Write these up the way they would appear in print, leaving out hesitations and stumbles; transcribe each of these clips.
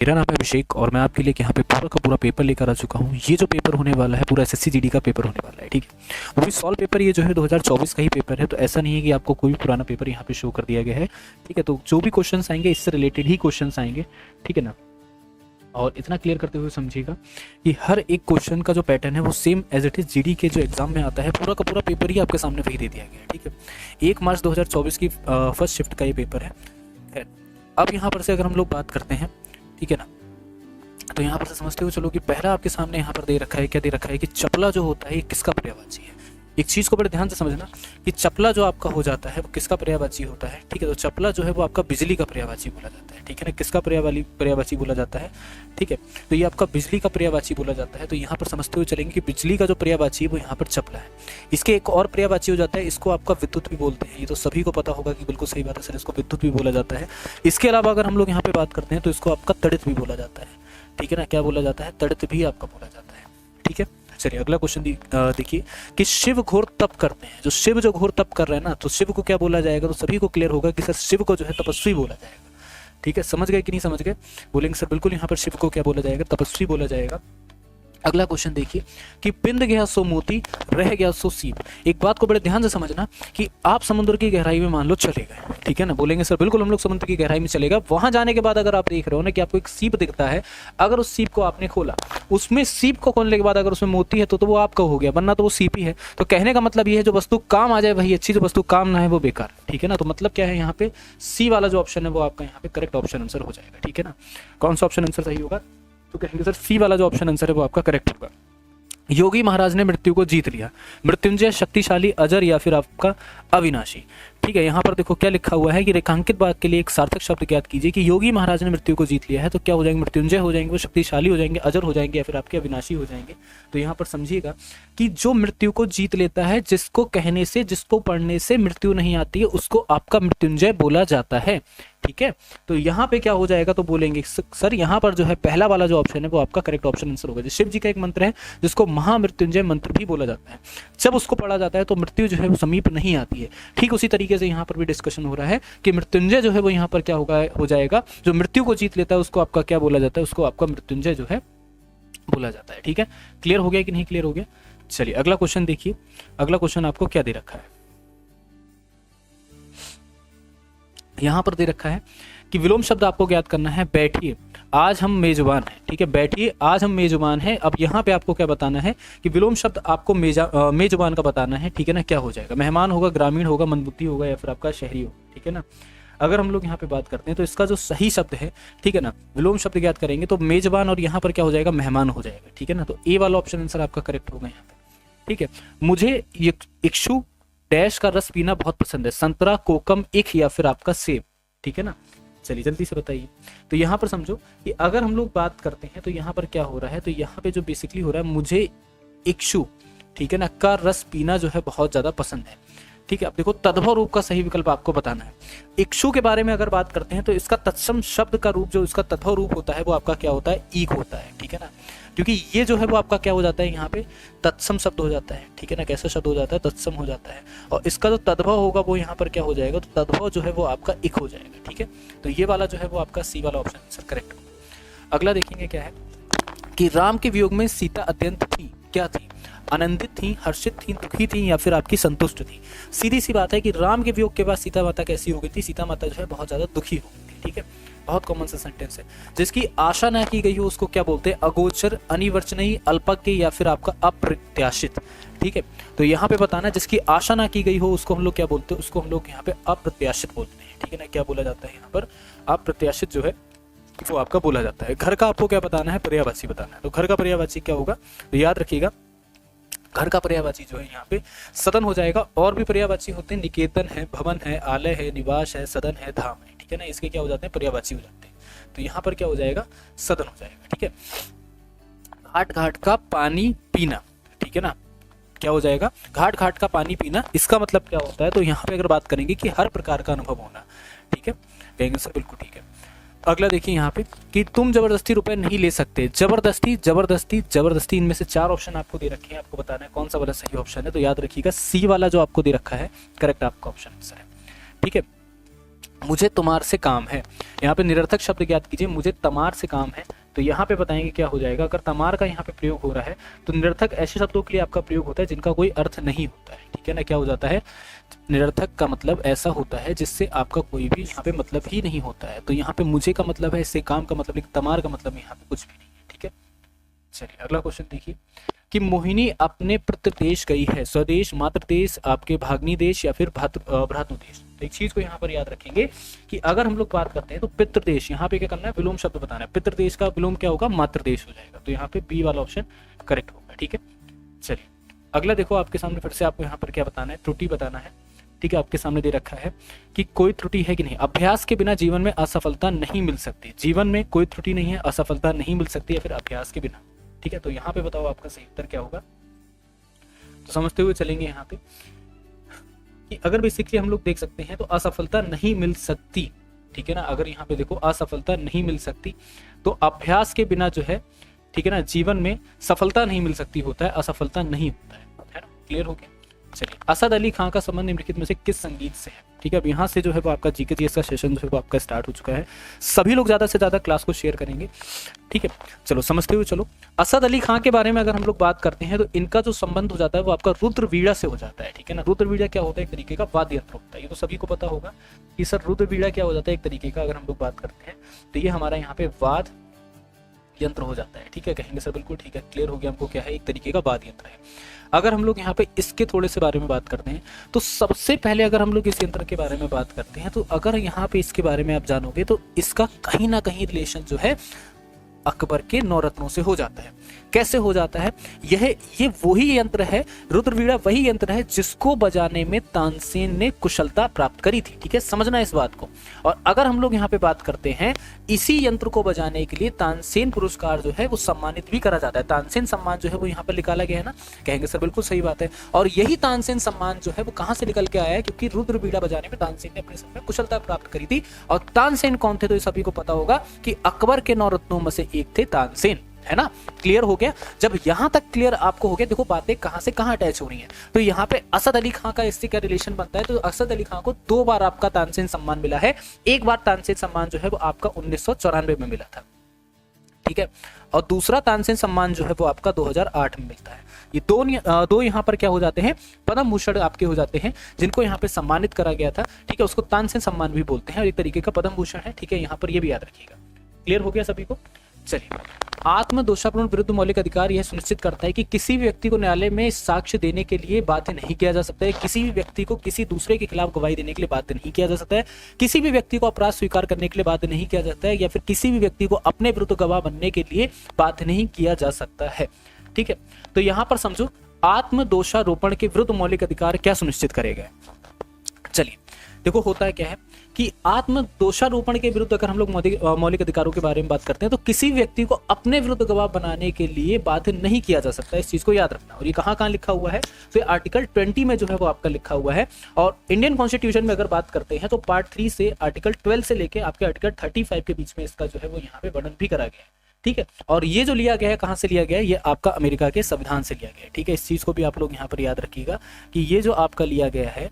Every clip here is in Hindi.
मेरा नाम है अभिषेक और मैं आपके लिए यहाँ पे पूरा का पूरा पेपर लेकर आ चुका हूँ। ये जो पेपर होने वाला है पूरा एसएससी जीडी का पेपर होने वाला है, ठीक है। वो भी सॉल्व पेपर ये जो है 2024 का ही पेपर है, तो ऐसा नहीं है कि आपको कोई भी पुराना पेपर यहाँ पे शो कर दिया गया है, ठीक है। तो जो भी क्वेश्चंस आएंगे इससे रिलेटेड ही क्वेश्चंस आएंगे, ठीक है ना। और इतना क्लियर करते हुए समझिएगा कि हर एक क्वेश्चन का जो पैटर्न है वो same as it is GD के जो एग्जाम में आता है, पूरा का पूरा पेपर ही आपके सामने वही दे दिया गया है, ठीक है। 1 मार्च 2024 की फर्स्ट शिफ्ट का ये पेपर है। खैर, अब यहाँ पर से अगर हम लोग बात करते हैं, ठीक है ना, तो यहाँ पर से समझते हुए चलो कि पहला आपके सामने यहाँ पर दे रखा है, क्या दे रखा है कि चपला जो होता है ये किसका पर्यायवाची है। एक चीज़ को बड़े ध्यान से समझना कि चपला जो आपका हो जाता है वो किसका पर्यायवाची होता है, ठीक है। तो चपला जो है वो आपका बिजली का पर्यायवाची बोला जाता है, ठीक है ना। किसका पर्यायवाची बोला जाता है, ठीक है। तो ये आपका बिजली का पर्यायवाची बोला जाता है। तो यहाँ पर समझते हुए चलेंगे कि बिजली का जो पर्यायवाची है वो यहाँ पर चपला है। इसके एक और पर्यायवाची हो जाता है, इसको आपका विद्युत भी बोलते हैं। ये तो सभी को पता होगा कि बिल्कुल सही बात है सर, इसको विद्युत भी बोला जाता है। इसके अलावा अगर हम लोग यहाँ पे बात करते हैं तो इसको आपका तड़ित भी बोला जाता है, ठीक है ना। क्या बोला जाता है, तड़ित भी आपका बोला जाता है, ठीक है। चलिए अगला क्वेश्चन देखिए कि शिव घोर तप करते हैं। जो शिव जो घोर तप कर रहे हैं ना, तो शिव को क्या बोला जाएगा, तो सभी को क्लियर होगा कि सर शिव को जो है तपस्वी बोला जाएगा, ठीक है। समझ गए कि नहीं समझ गए, बोलेंगे सर बिल्कुल यहाँ पर शिव को क्या बोला जाएगा, तपस्वी बोला जाएगा। अगला क्वेश्चन देखिए कि पिंड गया सो मोती रह गया सो सीप। एक बात को बड़े ध्यान से समझना कि आप समुद्र की गहराई में मान लो चले गए, ठीक है ना। बोलेंगे सर बिल्कुल हम लोग समुद्र की गहराई में चलेगा। वहां जाने के बाद अगर आप देख रहे हो ना कि आपको एक सीप दिखता है, अगर उस सीप को आपने खोला, उसमें सीप को खोलने के बाद अगर उसमें मोती है तो वो आपका हो गया, वरना तो वो सीप ही है। तो कहने का मतलब ये है जो वस्तु काम आ जाए वही अच्छी, जो वस्तु काम ना है वो बेकार, ठीक है ना। तो मतलब क्या है, यहाँ पे सी वाला जो ऑप्शन है वो आपका यहाँ पे करेक्ट ऑप्शन आंसर हो जाएगा, ठीक है ना। कौन सा ऑप्शन आंसर सही होगा, तो कहेंगे सर सी वाला जो ऑप्शन आंसर है वो आपका करेक्ट होगा। योगी महाराज ने मृत्यु को जीत लिया। मृत्युंजय शक्तिशाली, अजर या फिर आपका अविनाशी, ठीक है। यहाँ पर देखो क्या लिखा हुआ है कि रेखांकित बात के लिए एक सार्थक शब्द ज्ञात कीजिए कि योगी महाराज ने मृत्यु को जीत लिया है। तो क्या हो जाएंगे, मृत्युंजय हो जाएंगे, वो शक्तिशाली हो जाएंगे, अजर हो जाएंगे या फिर आपके अविनाशी हो जाएंगे। तो यहाँ पर समझिएगा कि जो मृत्यु को जीत लेता है, जिसको कहने से जिसको पढ़ने से मृत्यु नहीं आती है, उसको आपका मृत्युंजय बोला जाता है, ठीक है। तो यहाँ पे क्या हो जाएगा, तो बोलेंगे सर यहाँ पर जो है पहला वाला जो ऑप्शन है वो आपका करेक्ट ऑप्शन आंसर होगा। शिव जी का एक मंत्र है जिसको महामृत्युंजय मंत्र भी बोला जाता है। जब उसको पढ़ा जाता है तो मृत्यु जो है वो समीप नहीं आती है। ठीक उसी तरीके से यहाँ पर भी डिस्कशन हो रहा है कि मृत्युंजय जो है वो यहाँ पर क्या होगा, हो जाएगा, जो मृत्यु को जीत लेता है उसको आपका क्या बोला जाता है, उसको आपका मृत्युंजय जो है बोला जाता है, ठीक है। क्लियर हो गया कि नहीं क्लियर हो गया। चलिए अगला क्वेश्चन देखिए। अगला क्वेश्चन आपको क्या दे रखा है, यहां पर दे रखा है कि विलोम शब्द आपको ज्ञात करना है। बैठिए आज हम मेजबान हैं, ठीक है। बैठिए आज हम मेजबान हैं। अब यहाँ पे आपको क्या बताना है कि विलोम शब्द आपको मेजबान का बताना है, ठीक है ना। क्या हो जाएगा, मेहमान होगा, ग्रामीण होगा, मंदबुद्धि होगा या फिर आपका शहरी होगा, ठीक है ना। अगर हम लोग यहाँ पे बात करते हैं तो इसका जो सही शब्द है, ठीक है ना, विलोम शब्द ज्ञात करेंगे तो मेजबान और यहाँ पर क्या हो जाएगा, मेहमान हो जाएगा, ठीक है ना। तो ए वाला ऑप्शन आंसर आपका करेक्ट होगा यहाँ पे, ठीक है। मुझे इक्षु डैश का रस पीना बहुत पसंद है। संतरा, कोकम, इख या फिर आपका सेब, ठीक है ना। चलिए जल्दी से बताइए। तो यहाँ पर समझो कि अगर हम लोग बात करते हैं तो यहाँ पर क्या हो रहा है, तो यहाँ पे जो बेसिकली हो रहा है, मुझे इक्षु, ठीक है ना, का रस पीना जो है बहुत ज्यादा पसंद है, ठीक है। अब देखो तद्भव रूप का सही विकल्प आपको बताना है। इक्षु के बारे में अगर बात करते हैं तो इसका तत्सम शब्द का रूप जो इसका तद्भव रूप होता है वो आपका क्या होता है, ईक होता है, ठीक है ना। क्योंकि ये जो है वो आपका क्या हो जाता है, यहाँ पे तत्सम शब्द हो जाता है, ठीक है ना। कैसा शब्द हो जाता है, तत्सम हो जाता है। और इसका जो तद्भव होगा वो यहाँ पर क्या हो जाएगा, तो तद्भव जो है वो आपका इक हो जाएगा, ठीक है। तो ये वाला जो है वो आपका सी वाला ऑप्शन आंसर करेक्ट होगा। अगला देखेंगे क्या है कि राम के वियोग में सीता अत्यंत थी, क्या थी, आनंदित थी, हर्षित थी, दुखी थी या फिर आपकी संतुष्ट थी। सीधी सी बात है कि राम के वियोग के बाद सीता माता कैसी हो गई थी, सीता माता जो है बहुत ज्यादा दुखी हो गई थी, ठीक है। बहुत कॉमन सा सेंटेंस है। जिसकी आशा ना की गई हो उसको क्या बोलते हैं, अगोचर, अनिवर्चनीय, अल्पज्ञ या फिर आपका अप्रत्याशित, ठीक है। तो यहाँ पे बताना जिसकी आशा ना की गई हो उसको हम लोग क्या बोलते हैं, उसको हम लोग यहाँ पे अप्रत्याशित बोलते हैं, ठीक है ना। क्या बोला जाता है यहाँ पर, अप्रत्याशित जो है वो आपका बोला जाता है। घर का आपको क्या बताना है, पर्यायवाची बताना है। तो घर का पर्यायवाची क्या होगा, तो याद रखिएगा घर का पर्यायवाची जो है यहाँ पे सदन हो जाएगा। और भी पर्यायवाची होते हैं, निकेतन है, भवन है, आलय है, निवास है, सदन है, धाम है, ठीक है ना। इसके क्या हो जाते हैं, पर्यायवाची हो जाते हैं। तो यहाँ पर क्या हो जाएगा, सदन हो जाएगा, ठीक है। घाट घाट का पानी पीना, ठीक है ना। क्या हो जाएगा, घाट घाट का पानी पीना। इसका मतलब क्या होता है, तो यहाँ पे अगर बात करेंगे कि हर प्रकार का अनुभव होना, ठीक है। कहेंगे सर बिल्कुल ठीक है। अगला देखिए यहाँ पे कि तुम जबरदस्ती रुपए नहीं ले सकते। जबरदस्ती, जबरदस्ती, जबरदस्ती, इनमें से 4 ऑप्शन आपको दे रखे हैं, आपको बताना है कौन सा वाला सही ऑप्शन है। तो याद रखिएगा सी वाला जो आपको दे रखा है करेक्ट आपका ऑप्शन आंसर है, ठीक है। मुझे तुम्हार से काम है, यहाँ पे निरर्थक शब्द ज्ञात कीजिए, मुझे तमार से काम है। तो यहाँ पे बताएंगे क्या हो जाएगा, अगर तमार का यहाँ पे प्रयोग हो रहा है तो निरर्थक ऐसे शब्दों के लिए आपका प्रयोग होता है जिनका कोई अर्थ नहीं होता है, ठीक है ना। क्या हो जाता है, निरर्थक का मतलब ऐसा होता है जिससे आपका कोई भी यहाँ पे मतलब ही नहीं होता है। तो यहाँ पे मुझे का मतलब है, इससे काम का मतलब, लेकिन तमार का मतलब यहाँ पे कुछ भी नहीं है, ठीक है। चलिए अगला क्वेश्चन देखिए कि मोहिनी अपने प्रदेश गई है, स्वदेश, मातृ देश, आपके भाग्नी देश या फिर भ्रातृ देश। तो एक चीज को यहाँ पर याद रखेंगे कि अगर हम लोग बात करते हैं तो पितृदेश, यहाँ पे क्या करना है, विलोम शब्द बताना है। पितृदेश का विलोम क्या होगा, मातृ देश हो जाएगा। तो यहाँ पे बी वाला ऑप्शन करेक्ट होगा, ठीक है। चलिए अगला देखो, आपके सामने फिर से आपको यहाँ पर क्या बताना है, त्रुटि बताना है, ठीक है। आपके सामने दे रखा है कि कोई त्रुटि है कि नहीं, अभ्यास के बिना जीवन में असफलता नहीं मिल सकती। जीवन में कोई त्रुटि नहीं है, असफलता नहीं मिल सकती है फिर अभ्यास के बिना, ठीक है। तो यहाँ पे बताओ आपका सही उत्तर क्या होगा। तो समझते हुए चलेंगे यहाँ पे कि अगर बेसिकली हम लोग देख सकते हैं तो असफलता नहीं मिल सकती, ठीक है ना। अगर यहाँ पे देखो असफलता नहीं मिल सकती तो अभ्यास के बिना जो है, ठीक है ना, जीवन में सफलता नहीं मिल सकती होता है, असफलता नहीं होता है ना। क्लियर हो गया। चलिए असद अली खां का संबंध निम्नलिखित में से किस संगीत से है, ठीक है। अब यहाँ से जो है वो आपका जीके जीएस का सेशन जो है वो आपका स्टार्ट हो चुका है। सभी लोग ज़्यादा से ज़्यादा क्लास को शेयर करेंगे, ठीक है। चलो समझते हुए चलो, असद अली खां के बारे में अगर हम लोग बात करते हैं तो इनका जो संबंध हो जाता है वो आपका रुद्रवीणा से हो जाता है, ठीक है ना। रुद्रवीणा क्या होता है, एक तरीके का वाद्य यंत्र होता है, ये तो सभी को पता होगा कि सर रुद्रवीणा क्या हो जाता है, एक तरीके का अगर हम लोग बात करते हैं तो ये हमारा यहाँ पे वाद यंत्र हो जाता है, ठीक है। कहेंगे सर बिल्कुल ठीक है, क्लियर हो गया हमको, क्या है, एक तरीके का वाद्य यंत्र है। अगर हम लोग यहाँ पे इसके थोड़े से बारे में बात करते हैं तो सबसे पहले अगर हम लोग इस यंत्र के बारे में बात करते हैं तो अगर यहाँ पे इसके बारे में आप जानोगे तो इसका कहीं ना कहीं रिलेशन जो है अकबर के नवरत्नों से हो जाता है। कैसे हो जाता है, ये वही यंत्र है, रुद्रवीणा वही यंत्र है जिसको बजाने में तानसेन ने कुशलता प्राप्त करी थी, ठीक है। समझना इस बात को। और अगर हम लोग यहाँ पे बात करते हैं, इसी यंत्र को बजाने के लिए तानसेन पुरस्कार जो है वो सम्मानित भी करा जाता है। तानसेन सम्मान जो है वो यहाँ पर निकाला गया है ना, कहेंगे सर बिल्कुल सही बात है। और यही तानसेन सम्मान जो है वो कहाँ से निकल के आया है, क्योंकि रुद्रवीणा बजाने में तानसेन ने अपने समय में कुशलता प्राप्त करी थी। और तानसेन कौन थे, तो ये सभी को पता होगा कि अकबर के नवरत्नों में से एक थे तानसेन, है ना। क्लियर हो गया। जब यहां तक क्लियर आपको हो गया, देखो बातें कहां से कहां अटैच हो रही हैं। तो यहाँ पे असद अली खां का इससे क्या रिलेशन बनता है, तो असद अली खां को 2 बार आपका तानसेन सम्मान मिला है। एक बार तानसेन सम्मान जो है वो आपका 1994 में मिला था, ठीक है। और दूसरा तानसेन सम्मान जो है वो आपका 2008 में मिलता है। ये दो यहाँ पर क्या हो जाते हैं, पद्म भूषण आपके हो जाते हैं, जिनको यहाँ पे सम्मानित करा गया था, ठीक है। उसको तानसेन सम्मान भी बोलते हैं और एक तरीके का पद्म भूषण है, ठीक है। यहाँ पर ये भी याद रखिएगा। क्लियर हो गया सभी को। चलिए, आत्मदोषापूर्ण विरुद्ध मौलिक अधिकार यह सुनिश्चित करता है कि किसी भी व्यक्ति को न्यायालय में साक्ष्य देने के लिए बाध्य नहीं किया जा सकता है, किसी भी व्यक्ति को किसी दूसरे के खिलाफ गवाही देने के लिए बाध्य नहीं किया जा सकता है, किसी भी व्यक्ति को अपराध स्वीकार करने के लिए बाध्य नहीं किया जाता है, या फिर किसी भी व्यक्ति को अपने विरुद्ध गवाह बनने के लिए बाध्य नहीं किया जा सकता है, ठीक है। तो यहाँ पर समझो आत्मदोषारोपण के विरुद्ध मौलिक अधिकार क्या सुनिश्चित करेगा। चलिए देखो, होता है क्या है कि आत्म दोषारोपण के विरुद्ध अगर हम लोग मौलिक अधिकारों के बारे में बात करते हैं तो किसी व्यक्ति को अपने विरुद्ध गवाह बनाने के लिए बाध्य नहीं किया जा सकता है। इस चीज को याद रखना। और ये कहाँ लिखा हुआ है, तो आर्टिकल 20 में जो है वो आपका लिखा हुआ है। और इंडियन कॉन्स्टिट्यूशन में अगर बात करते हैं तो पार्ट 3 से आर्टिकल 12 से लेके आपके आर्टिकल 35 के बीच में इसका जो है वो यहाँ पे वर्णन भी करा गया है, ठीक है। और ये जो लिया गया है, कहाँ से लिया गया है, ये आपका अमेरिका के संविधान से लिया गया है, ठीक है। इस चीज को भी आप लोग यहाँ पर याद रखिएगा कि ये जो आपका लिया गया है,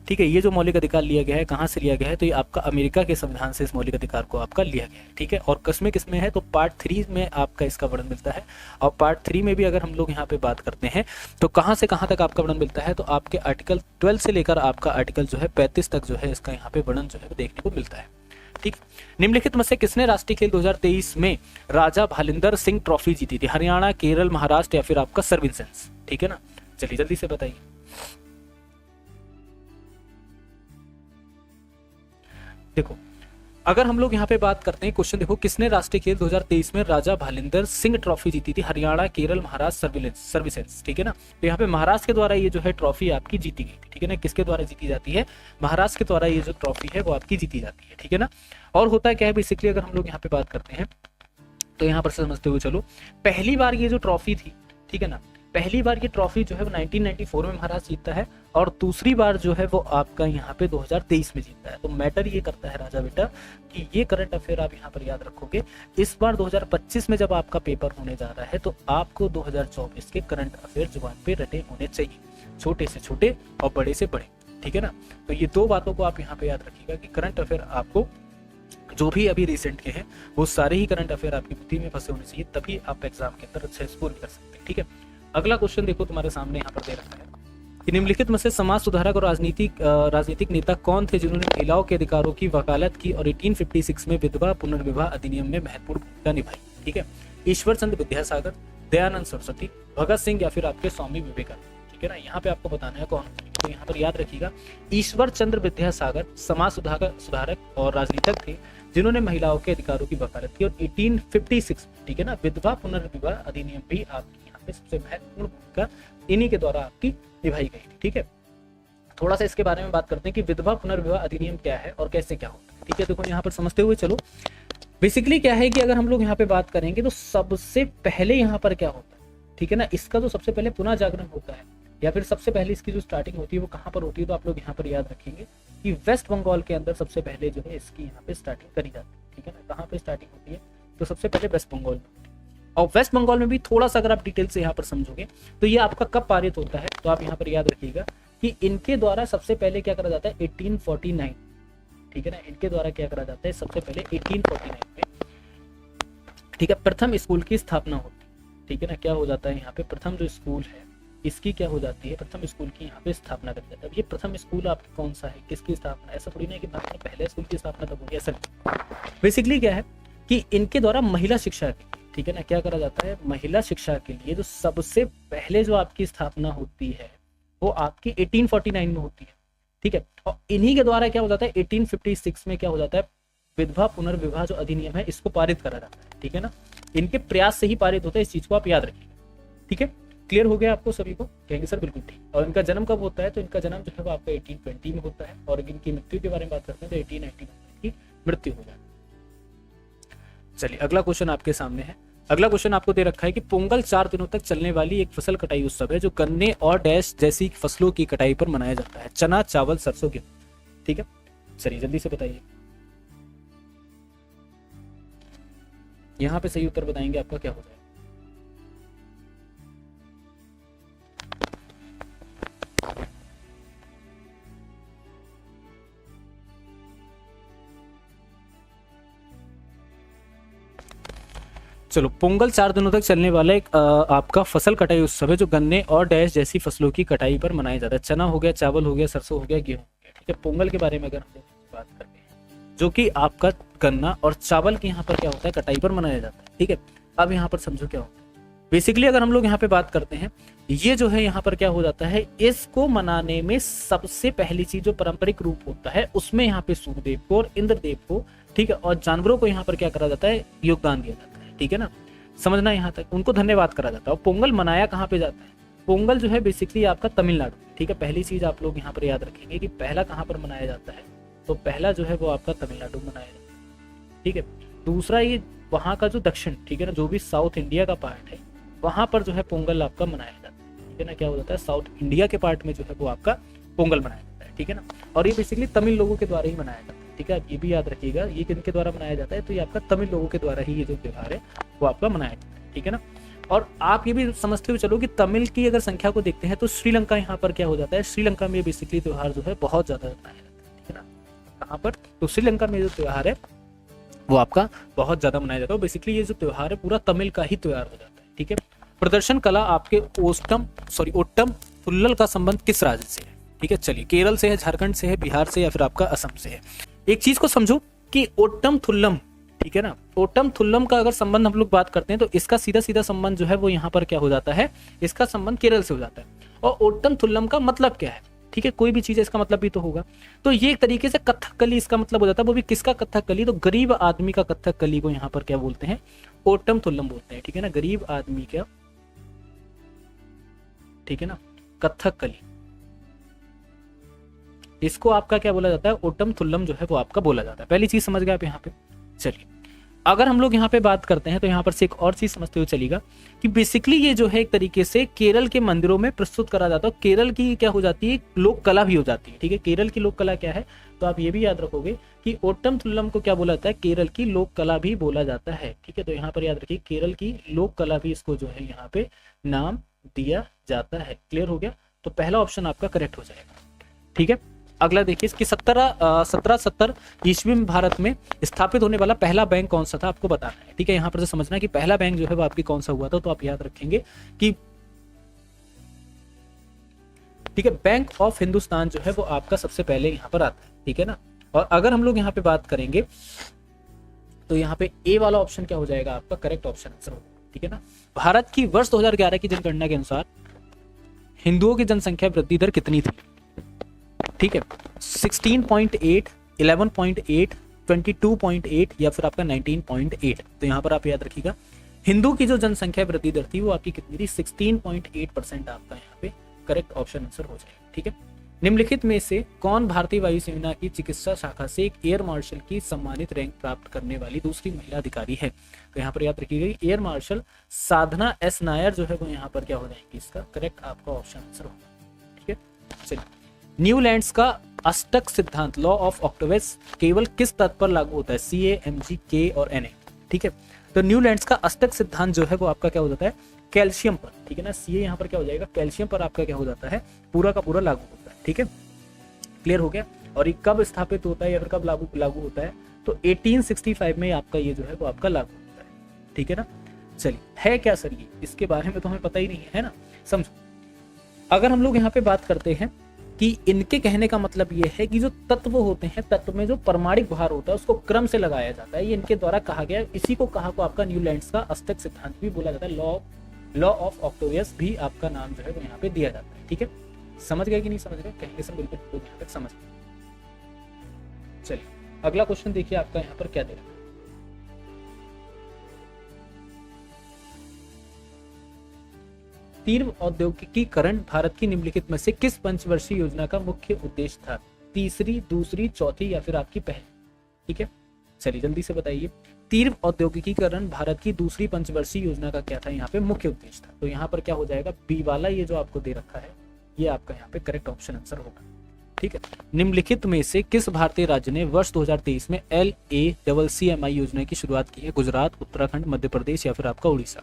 ठीक है, ये जो मौलिक अधिकार लिया गया है कहाँ से लिया गया है, तो ये आपका अमेरिका के संविधान से इस मौलिक अधिकार को आपका लिया गया है, ठीक है। और किसमें है, तो पार्ट 3 में आपका इसका वर्णन मिलता है। और पार्ट 3 में भी अगर हम लोग यहाँ पे बात करते हैं तो कहाँ से कहाँ तक आपका वर्णन मिलता है, तो आपके आर्टिकल 12 से लेकर आपका आर्टिकल जो है 35 तक जो है इसका यहाँ पे वर्णन जो है देखने को मिलता है, ठीक। निम्नलिखित में से किसने राष्ट्रीय खेल 2023 में राजा भालिंदर सिंह ट्रॉफी जीती थी, हरियाणा, केरल, महाराष्ट्र या फिर आपका सर्विसेंस, ठीक है ना। चलिए जल्दी से बताइए। देखो, अगर हम लोग यहाँ पे बात करते हैं, क्वेश्चन देखो, किसने राष्ट्रीय खेल 2023 में राजा भालिंदर सिंह ट्रॉफी जीती थी, हरियाणा, केरल, महाराष्ट्र, सर्विसेंस, ठीक है ना। तो यहाँ पे महाराष्ट्र के द्वारा ये जो है ट्रॉफी आपकी जीती गई थी, ठीक है ना। किसके द्वारा जीती जाती है, महाराष्ट्र के द्वारा ये जो ट्रॉफी है वो आपकी जीती जाती है, ठीक है ना। और होता है क्या है बेसिकली, अगर हम लोग यहाँ पे बात करते हैं तो यहाँ पर समझते हुए चलो, पहली बार ये जो ट्रॉफी थी, ठीक है ना, पहली बार ये ट्रॉफी जो है वो 1994 में महाराष्ट्र जीतता है और दूसरी बार जो है वो आपका यहाँ पे 2023 में जीतता है। तो मैटर ये करता है राजा बेटा कि ये करंट अफेयर आप यहाँ पर याद रखोगे। इस बार 2025 में जब आपका पेपर होने जा रहा है तो आपको 2024 के करंट अफेयर जुबान पे रटे होने चाहिए, छोटे से छोटे और बड़े से बड़े, ठीक है ना। तो ये दो बातों को आप यहाँ पे याद रखिएगा कि करंट अफेयर आपको जो भी अभी रिसेंट के हैं वो सारे ही करंट अफेयर आपकी बुद्धि में फंसे होने चाहिए, तभी आप एग्जाम के अंदर अच्छा स्कोर कर सकते हैं। ठीक है, अगला क्वेश्चन देखो तुम्हारे सामने यहाँ पर दे रखा है कि निम्नलिखित में से समाज सुधारक और राजनीतिक नेता कौन थे जिन्होंने महिलाओं के अधिकारों की वकालत की और 1856 में विधवा पुनर्विवाह अधिनियम में महत्वपूर्ण भूमिका निभाई। ठीक है, ईश्वर चंद्र विद्यासागर, दयानंद सरस्वती, भगत सिंह या फिर आपके स्वामी विवेकानंद। ठीक है ना, यहाँ पे आपको बताना है कौन। तो यहाँ पर याद रखिएगा ईश्वर चंद्र विद्यासागर समाज सुधारक और राजनीतिक थे जिन्होंने महिलाओं के अधिकारों की वकालत की, और 1856 ठीक है ना विधवा पुनर्विवाह अधिनियम भी आपकी यहाँ पे सबसे महत्वपूर्ण भूमिका इन्हीं के द्वारा आपकी निभाई गई थी। ठीक है, थोड़ा सा इसके बारे में बात करते हैं कि विधवा पुनर्विवाह अधिनियम क्या है और कैसे क्या होता है। ठीक है, देखो यहाँ पर समझते हुए चलो, बेसिकली क्या है कि अगर हम लोग यहाँ पे बात करेंगे तो सबसे पहले यहाँ पर क्या होता है, ठीक है ना, इसका जो सबसे पहले पुनः जागरण होता है या फिर सबसे पहले इसकी जो स्टार्टिंग होती है वो कहाँ पर होती है, तो आप लोग यहाँ पर याद रखेंगे कि वेस्ट बंगाल के अंदर सबसे पहले जो है इसकी यहाँ पे स्टार्टिंग करी जाती है। ठीक है ना, कहाँ पे स्टार्टिंग होती है, तो सबसे पहले वेस्ट बंगाल में। और वेस्ट बंगाल में भी थोड़ा सा अगर आप डिटेल से यहाँ पर समझोगे तो ये आपका कब पारित होता है, तो आप यहाँ पर याद रखिएगा कि इनके द्वारा सबसे पहले क्या करा जाता है 1849। ठीक है ना, इनके द्वारा क्या करा जाता है सबसे पहले 1849 में, ठीक है, प्रथम स्कूल की स्थापना होती है। ठीक है ना, क्या हो जाता है यहाँ पे प्रथम जो स्कूल है इसकी क्या हो जाती है, प्रथम स्कूल की यहाँ पे स्थापना कर जाता है। अब ये प्रथम स्कूल आपकी कौन सा है, किसकी स्थापना, ऐसा थोड़ी ना कि भारत में पहले स्कूल की स्थापना तब होगी, ऐसा बेसिकली क्या है कि इनके द्वारा महिला शिक्षा की, ठीक है ना, क्या करा जाता है महिला शिक्षा के लिए जो सबसे पहले जो आपकी स्थापना होती है वो आपकी 1849 में होती है। ठीक है, और इन्हीं के द्वारा क्या हो जाता है 1856 में क्या हो जाता है विधवा पुनर्विवाह जो अधिनियम है इसको पारित करा जाता है। ठीक है ना, इनके प्रयास से ही पारित होता है, इस चीज को आप याद रखिएगा। ठीक है, क्लियर हो गया आपको सभी को, कहेंगे सर बिल्कुल ठीक। और इनका जन्म कब होता है, तो इनका जन्म जो है वो आपका 1820 में होता है, और इनकी मृत्यु के बारे में बात करते हैं तो 1890 में की मृत्यु हो जाती है। चलिए अगला क्वेश्चन आपके सामने है। अगला क्वेश्चन आपको दे रखा है कि पोंगल 4 दिनों तक चलने वाली एक फसल कटाई उत्सव है जो गन्ने और डैश जैसी फसलों की कटाई पर मनाया जाता है, चना, चावल, सरसों, गेहूं। ठीक है, चलिए जल्दी से बताइए, यहाँ पे सही उत्तर बताएंगे आपका क्या हो जाएगा। चलो, पोंगल 4 दिनों तक चलने वाला एक आपका फसल कटाई उत्सव है जो गन्ने और डैश जैसी फसलों की कटाई पर मनाया जाता है। चना हो गया, चावल हो गया, सरसों हो गया, गेहूं हो गया। ठीक है, पोंगल के बारे में अगर हम बात करते हैं जो कि आपका गन्ना और चावल के यहाँ पर क्या होता है कटाई पर मनाया जाता है। ठीक है, अब यहाँ पर समझो क्या होता है। बेसिकली अगर हम लोग यहाँ पे बात करते हैं, ये जो है यहाँ पर क्या हो जाता है, इसको मनाने में सबसे पहली चीज जो पारंपरिक रूप होता है उसमें यहाँ पे सूर्यदेव को और इंद्रदेव को, ठीक है, और जानवरों को यहाँ पर क्या करा जाता है योगदान दिया जाता है। ठीक है ना, समझना यहाँ तक, उनको धन्यवाद करा जाता है। और पोंगल मनाया कहाँ पे जाता है, पोंगल जो है बेसिकली आपका तमिलनाडु। ठीक है, पहली चीज आप लोग यहाँ पर याद रखेंगे कि पहला कहाँ पर मनाया जाता है, तो पहला जो है वो आपका तमिलनाडु मनाया जाता है। ठीक है, दूसरा ये वहाँ का जो दक्षिण, ठीक है ना, जो भी साउथ इंडिया का पार्ट है वहां पर जो है पोंगल आपका मनाया जाता है। ठीक है ना, क्या हो जाता है साउथ इंडिया के पार्ट में जो है वो आपका पोंगल मनाया जाता है। ठीक है ना, और ये बेसिकली तमिल लोगों के द्वारा ही मनाया जाता है। ठीक है, आप ये भी याद रखिएगा ये किनके द्वारा मनाया जाता है, तो ये आपका तमिल लोगों के द्वारा ही ये जो त्योहार है वो आपका मनाया जाता है। ठीक है ना, और आप ये भी समझते हुए चलो कि तमिल की अगर संख्या को देखते हैं तो श्रीलंका यहाँ पर क्या हो जाता है, श्रीलंका में बेसिकली त्योहार जो है बहुत ज्यादा मनाया जाता है। ठीक है ना, कहाँ पर, तो श्रीलंका में जो त्योहार है वो आपका बहुत ज्यादा मनाया जाता है। बेसिकली ये जो त्योहार है पूरा तमिल का ही त्योहार हो जाता है। ठीक है, प्रदर्शन कला आपके ओट्टम थुल्लल का संबंध किस राज्य से है। ठीक है, चलिए केरल से है, झारखंड से है, बिहार से या फिर आपका असम से है। एक चीज को समझो कि ओट्टम थुल्लम, ठीक है ना, ओट्टम थुल्लम का अगर संबंध हम लोग बात करते हैं तो इसका सीधा सीधा संबंध जो है वो यहाँ पर क्या हो जाता है, इसका संबंध केरल से हो जाता है। और ओट्टम थुल्लम का मतलब क्या है, ठीक है, कोई भी चीज इसका मतलब भी तो होगा, तो ये एक तरीके से कथकली इसका मतलब हो जाता है। वो भी किसका कथकली, तो गरीब आदमी का कथकली को यहाँ पर क्या बोलते हैं, ओट्टम थुल्लम बोलते हैं। ठीक है ना, गरीब आदमी का, ठीक है ना, कथकली, इसको आपका क्या बोला जाता है, ओट्टम थुल्लम जो है वो आपका बोला जाता है। पहली चीज समझ गए आप यहाँ पे। चलिए अगर हम लोग यहाँ पे बात करते हैं तो यहाँ पर से एक और चीज समझते हुए चलेगा कि बेसिकली ये जो है एक तरीके से केरल के मंदिरों में प्रस्तुत करा जाता है। केरल की क्या हो जाती है, लोक कला भी हो जाती है। ठीक है, केरल की लोक कला क्या है, तो आप ये भी याद रखोगे कि ओट्टम थुल्लम को क्या बोला जाता है, केरल की लोक कला भी बोला जाता है। ठीक है, तो यहाँ पर याद रखिए केरल की लोक कला भी इसको जो है यहाँ पे नाम दिया जाता है। क्लियर हो गया, तो पहला ऑप्शन आपका करेक्ट हो जाएगा। ठीक है, अगला देखिए इसकी 1770 ईस्वी में भारत में स्थापित होने वाला पहला बैंक कौन सा था आपको बताना है। ठीक है, यहाँ पर से समझना है कि पहला बैंक जो है वो आपकी कौन सा हुआ था, तो आप याद रखेंगे कि ठीक है बैंक ऑफ हिंदुस्तान जो है वो आपका सबसे पहले यहाँ पर आता है। ठीक है ना, और अगर हम लोग यहाँ पे बात करेंगे तो यहाँ पे ए वाला ऑप्शन क्या हो जाएगा आपका करेक्ट ऑप्शन आंसर होगा। ठीक है ना, भारत की वर्ष 2011 की जनगणना के अनुसार हिंदुओं की जनसंख्या वृद्धि दर कितनी थी? ठीक है, 16.8, 11.8, 22.8 या फिर आपका 19.8। तो यहाँ पर आप याद रखिएगा हिंदू की जो जनसंख्या वृद्धि दर थी वो आपकी कितनी थी? 16.8% आपका यहाँ पे करेक्ट ऑप्शन आंसर हो जाएगा। ठीक है, निम्नलिखित में से कौन भारतीय वायुसेना की चिकित्सा शाखा से एक एयर मार्शल की सम्मानित रैंक प्राप्त करने वाली दूसरी महिला अधिकारी है? तो यहाँ पर याद रखिएगा एयर मार्शल साधना एस नायर जो है वो यहाँ पर क्या हो जाएंगी, इसका करेक्ट आपका ऑप्शन आंसर होगा। ठीक है, चलिए न्यूलैंड्स का अष्टक सिद्धांत लॉ ऑफ ऑक्टेवियस केवल किस तत्व पर लागू होता है? CA, MG, K और Na। ठीक है, तो न्यूलैंड्स का अष्टक सिद्धांत जो है वो आपका क्या हो जाता है? कैल्शियम पर। ठीक है ना, CA यहाँ पर क्या हो जाएगा? कैल्शियम पर आपका क्या हो जाता है? पूरा का पूरा लागू होता है। ठीक है, क्लियर हो गया। और ये कब स्थापित होता है या फिर कब लागू होता है? तो 1865 में आपका ये जो है वो आपका लागू होता है। ठीक है ना, चलिए है क्या सर ये, इसके बारे में तो हमें पता ही नहीं है ना। समझो, अगर हम लोग यहाँ पे बात करते हैं कि इनके कहने का मतलब ये है कि जो तत्व होते हैं, तत्व में जो परमाणिक भार होता है उसको क्रम से लगाया जाता है, ये इनके द्वारा कहा गया है। इसी को कहा को आपका न्यूलैंड्स का अष्टक सिद्धांत भी बोला जाता है, लॉ ऑफ ऑक्टेवियस भी आपका नाम जो है वो यहाँ पे दिया जाता है। ठीक है, समझ गए कि नहीं समझ गए? कहेंगे सर बिल्कुल यहाँ तक समझ गए। चलिए अगला क्वेश्चन देखिए आपका यहाँ पर क्या दे रहा है। तीव्र औद्योगिकीकरण भारत की निम्नलिखित में से किस पंचवर्षीय योजना का मुख्य उद्देश्य था? तीसरी, दूसरी, चौथी या फिर आपकी पहली? ठीक है, चलिए जल्दी से बताइए। तीव्र औद्योगिकीकरण भारत की दूसरी पंचवर्षीय योजना का क्या था यहाँ पे मुख्य उद्देश्य था? तो यहाँ पर क्या हो जाएगा? बी वाला ये जो आपको दे रखा है ये आपका यहाँ पे करेक्ट ऑप्शन आंसर होगा। ठीक है, निम्नलिखित में से किस भारतीय राज्य ने वर्ष 2023 में LACCMI योजना की शुरुआत की है? गुजरात, उत्तराखंड, मध्य प्रदेश या फिर आपका उड़ीसा?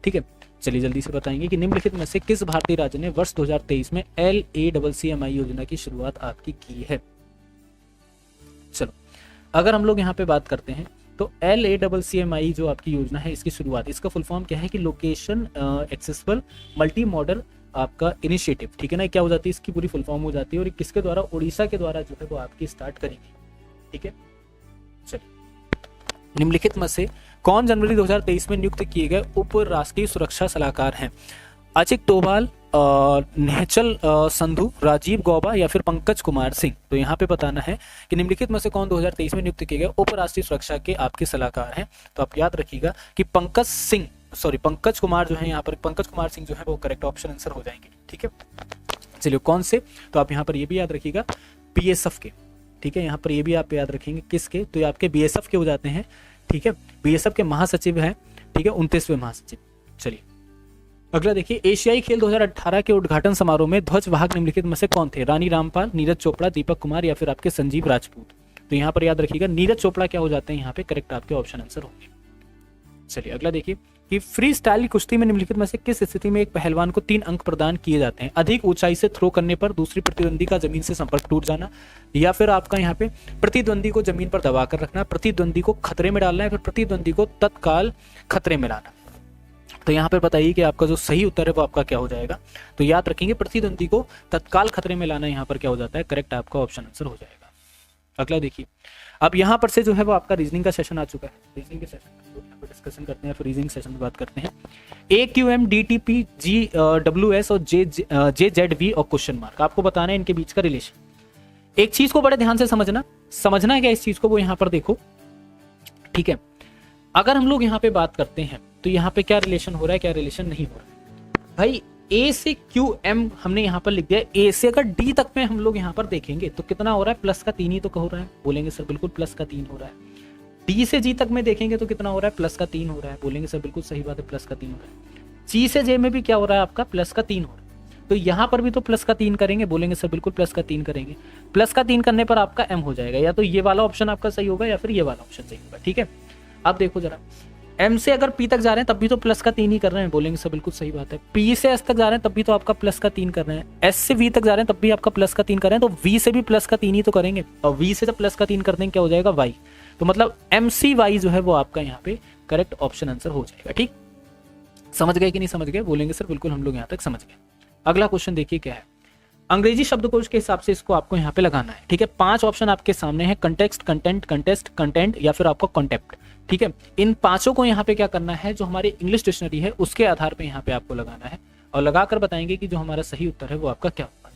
ठीक है, चलिए जल्दी से बताएंगे कि निम्नलिखित में से किस भारतीय राज्य ने वर्ष 2023 में LACCMI योजना की शुरुआत आपकी की है? चलो अगर हम लोग यहाँ पे बात करते हैं तो LACCMI जो आपकी योजना है इसकी शुरुआत, इसका फुल फॉर्म क्या है कि लोकेशन एक्सेसिबल मल्टी मॉडल आपका इनिशिएटिव। ठीक है ना, क्या हो जाती है इसकी पूरी फुल फॉर्म हो जाती है, और किसके द्वारा? उड़ीसा के द्वारा जो है वो आपकी स्टार्ट करेंगे। ठीक है, चलिए निम्नलिखित में से कौन जनवरी 2023 में नियुक्त किए गए उप राष्ट्रीय सुरक्षा सलाहकार हैं? अजित डोभाल, नेहचल संधू, राजीव गौबा या फिर पंकज कुमार सिंह? तो यहाँ पे बताना है कि निम्नलिखित में से कौन 2023 में नियुक्त किए गए उप राष्ट्रीय सुरक्षा के आपके सलाहकार हैं? तो आप याद रखिएगा कि पंकज कुमार जो है यहाँ पर, पंकज कुमार सिंह जो है वो करेक्ट ऑप्शन आंसर हो जाएंगे। ठीक है, चलिए कौन से? तो आप यहाँ पर ये भी याद रखिएगा BSF के। ठीक है, यहाँ पर ये भी आप याद रखेंगे किसके? तो ये आपके BSF के हो जाते हैं। ठीक है, BSF के महासचिव हैं। ठीक है, 29वें महासचिव। चलिए अगला देखिए, एशियाई खेल 2018 के उद्घाटन समारोह में ध्वज वाहक निम्नलिखित में से कौन थे? रानी रामपाल, नीरज चोपड़ा, दीपक कुमार या फिर आपके संजीव राजपूत? तो यहाँ पर याद रखिएगा नीरज चोपड़ा क्या हो जाते हैं यहाँ पे करेक्ट आपके ऑप्शन आंसर होंगे। चलिए अगला देखिए कि फ्री स्टाइल कुश्ती में निम्नलिखित में से किस स्थिति में एक पहलवान को 3 अंक प्रदान किए जाते हैं? अधिक ऊंचाई से थ्रो करने पर, दूसरी प्रतिद्वंदी का जमीन से संपर्क टूट जाना, या फिर आपका यहाँ पे प्रतिद्वंदी को जमीन पर दबा कर रखना, प्रतिद्वंदी को खतरे में डालना, या फिर प्रतिद्वंदी को तत्काल खतरे में लाना? तो यहाँ पर बताइए कि आपका जो सही उत्तर है वो आपका क्या हो जाएगा? तो याद रखेंगे प्रतिद्वंदी को तत्काल खतरे में लाना यहाँ पर क्या हो जाता है? करेक्ट आपका ऑप्शन आंसर हो जाएगा। अगला देखिए, अब यहाँ पर से जो है वो आपका रीजनिंग का सेशन आ चुका है। रीजनिंग के सेशन डिस्कशन करते हैं, फिर रीजनिंग सेशन में बात करते हैं। AQM, DTP, GWS और JZV और क्वेश्चन मार्क, आपको बताना है इनके बीच का रिलेशन। एक चीज को बड़े ध्यान से समझना है क्या इस चीज को, वो यहाँ पर देखो। ठीक है, अगर हम लोग यहाँ पे बात करते हैं तो यहाँ पे क्या रिलेशन हो रहा है, क्या रिलेशन नहीं हो रहा है भाई? A से QM हमने यहाँ पर लिख दिया। A से अगर D तक में हम लोग यहाँ पर देखेंगे तो कितना हो रहा है? प्लस का 3 ही तो हो रहा है। बोलेंगे सर बिल्कुल प्लस का 3 हो रहा है। D से G तक में देखेंगे तो कितना हो रहा है? प्लस का 3 हो रहा है। बोलेंगे सर बिल्कुल सही बात है, प्लस का 3 हो रहा है। C से J में भी क्या हो रहा है? आपका प्लस का 3 हो रहा है। तो यहाँ पर भी तो प्लस का 3 करेंगे। बोलेंगे सर बिल्कुल प्लस का 3 करेंगे। प्लस का 3 करने पर आपका M हो जाएगा। या तो ये वाला ऑप्शन आपका सही होगा या फिर ये वाला ऑप्शन सही होगा। ठीक है, अब देखो जरा एम से अगर पी तक जा रहे हैं तब भी तो प्लस का 3 ही कर रहे हैं, बोलेंगे सर बिल्कुल सही बात है। पी से एस तक जा रहे हैं तब भी तो आपका प्लस का 3 कर रहे हैं, एस से वी तक जा रहे हैं तब भी आपका प्लस का 3 कर रहे हैं, तो वी से भी प्लस का 3 ही तो करेंगे, और वी से जब प्लस का 3 कर देंगे क्या हो जाएगा, वाई। तो मतलब एम सी वाई जो है वो आपका यहाँ पे करेक्ट ऑप्शन आंसर हो जाएगा। ठीक, समझ गए कि नहीं समझ गए, बोलेंगे सर बिल्कुल हम लोग यहाँ तक समझ गए। अगला क्वेश्चन देखिए क्या है, अंग्रेजी शब्दकोश के हिसाब से इसको आपको यहाँ पे लगाना है। ठीक है, 5 ऑप्शन आपके सामने है, कंटेक्स्ट, कंटेंट, कंटेस्ट, कंटेंट या फिर आपको कॉन्टेप्ट। ठीक है, इन पांचों को यहाँ पे क्या करना है, जो हमारी इंग्लिश डिक्शनरी है उसके आधार पे यहाँ पे आपको लगाना है, और लगाकर बताएंगे कि जो हमारा सही उत्तर है वो आपका क्या होगा।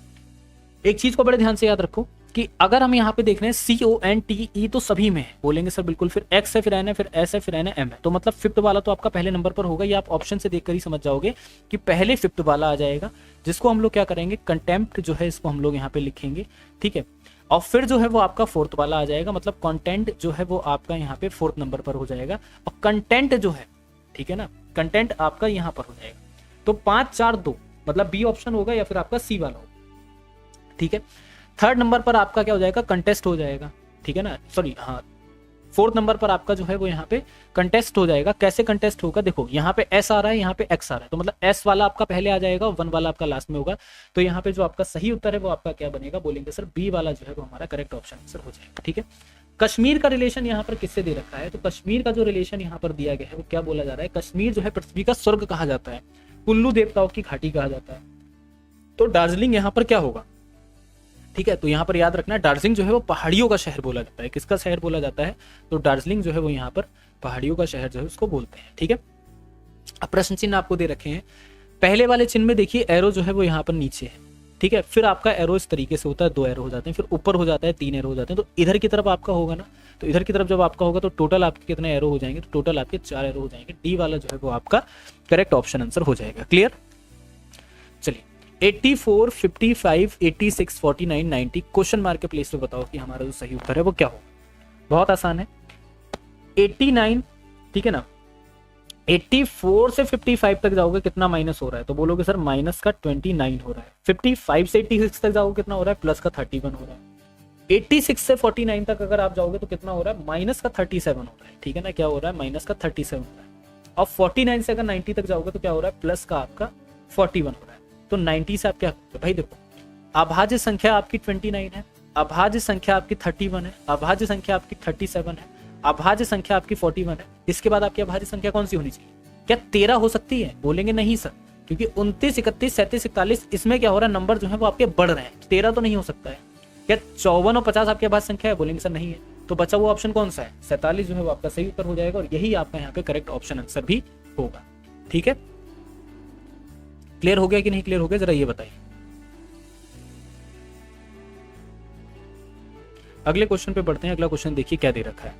एक चीज को बड़े ध्यान से याद रखो कि अगर हम यहाँ पे देख रहे हैं CONTE तो सभी में है, बोलेंगे सर बिल्कुल, फिर X है, फिर N है, फिर S है, फिर N है, M है, तो मतलब फिफ्थ वाला तो आपका पहले नंबर पर होगा। ये आप ऑप्शन से देखकर ही समझ जाओगे कि पहले फिफ्थ वाला आ जाएगा, जिसको हम लोग क्या करेंगे, कंटेम्प्ट जो है इसको हम लोग यहाँ पे लिखेंगे। ठीक है, और फिर जो है वो आपका फोर्थ वाला आ जाएगा, मतलब कंटेंट जो है वो आपका यहाँ पे फोर्थ नंबर पर हो जाएगा, और कंटेंट जो है, ठीक है ना, कंटेंट आपका यहाँ पर हो जाएगा। तो 5 4 2 मतलब बी ऑप्शन होगा या फिर आपका सी वाला होगा। ठीक है, थर्ड नंबर पर आपका क्या हो जाएगा, कंटेस्ट हो जाएगा। ठीक है ना, सॉरी हाँ, फोर्थ नंबर पर आपका जो है वो यहाँ पे कंटेस्ट हो जाएगा। कैसे कंटेस्ट होगा, देखो यहाँ पे एस आ रहा है, यहाँ पे एक्स आ रहा है, तो मतलब एस वाला आपका पहले आ जाएगा, 1 वाला आपका लास्ट में होगा। तो यहाँ पे जो आपका सही उत्तर है वो आपका क्या बनेगा, बोलेंगे सर बी वाला जो है वो हमारा करेक्ट ऑप्शन आंसर हो जाएगा। ठीक है, कश्मीर का रिलेशन यहाँ पर किससे दे रखा है, तो कश्मीर का जो रिलेशन यहाँ पर दिया गया है वो क्या बोला जा रहा है, कश्मीर जो है पृथ्वी का स्वर्ग कहा जाता है, कुल्लू देवताओं की घाटी कहा जाता है। तो दार्जिलिंग यहाँ पर क्या होगा, ठीक है, तो यहाँ पर याद रखना दार्जिलिंग जो है वो पहाड़ियों का शहर बोला जाता है। किसका शहर बोला जाता है, तो दार्जिलिंग जो है वो यहाँ पर पहाड़ियों का शहर जो है उसको बोलते हैं। ठीक है, अब प्रश्न चिन्ह आपको दे रखे हैं, पहले वाले चिन्ह में देखिए एरो जो है वो यहाँ पर नीचे है। ठीक है, फिर आपका एरो इस तरीके से होता है, 2 एरो हो जाते हैं, फिर ऊपर हो जाता है, 3 एरो हो जाते हैं। तो इधर की तरफ आपका होगा ना, तो इधर की तरफ जब आपका होगा तो टोटल आपके कितने एरो हो जाएंगे, तो टोटल आपके 4 एरो हो जाएंगे। डी वाला जो है वो आपका करेक्ट ऑप्शन आंसर हो जाएगा। क्लियर, चलिए 84, 55, 86, 49, 90 क्वेश्चन मार्क के प्लेस पे बताओ कि हमारा जो सही उत्तर है वो क्या होगा। बहुत आसान है, 89, ठीक है ना, 84 से 55 तक जाओगे कितना माइनस हो रहा है, तो बोलोगे सर माइनस का 29 हो रहा है। 55 से 86 तक जाओगे कितना हो रहा है, प्लस का 31 हो रहा है। 86 से 49 तक अगर आप जाओगे तो कितना हो रहा है, माइनस का 37 हो रहा है। ठीक है ना, क्या हो रहा है, माइनस का 37 हो रहा है। और 49 से अगर 90 तक जाओगे तो क्या हो रहा है, प्लस का आपका 41 हो रहा है। तो 90 से आप क्या करते हो भाई, देखो अभाज्य संख्या आपकी 29 है, अभाज्य संख्या आपकी 31 है, अभाज्य संख्या आपकी 37 है, अभाज्य संख्या आपकी 41 है। इसके बाद आपकी अभाज्य संख्या कौन सी होनी चाहिए, क्या 13 हो सकती है, बोलेंगे नहीं सर, क्योंकि 29, 31, 37, 41 इसमें क्या हो रहा है, नंबर जो है वो आपके बढ़ रहे हैं, 13 तो नहीं हो सकता है। क्या 54 और 50 आपकी अभाज्य संख्या है, बोलेंगे सर नहीं है। तो बचा वो ऑप्शन कौन सा है, 47 जो है वो आपका सही उत्तर हो जाएगा, और यही आपका यहाँ पे करेक्ट ऑप्शन आंसर भी होगा। ठीक है, क्लियर हो गया कि नहीं क्लियर हो गया, जरा ये बताइए। अगले क्वेश्चन पे बढ़ते हैं। अगला क्वेश्चन देखिए क्या दे रखा है,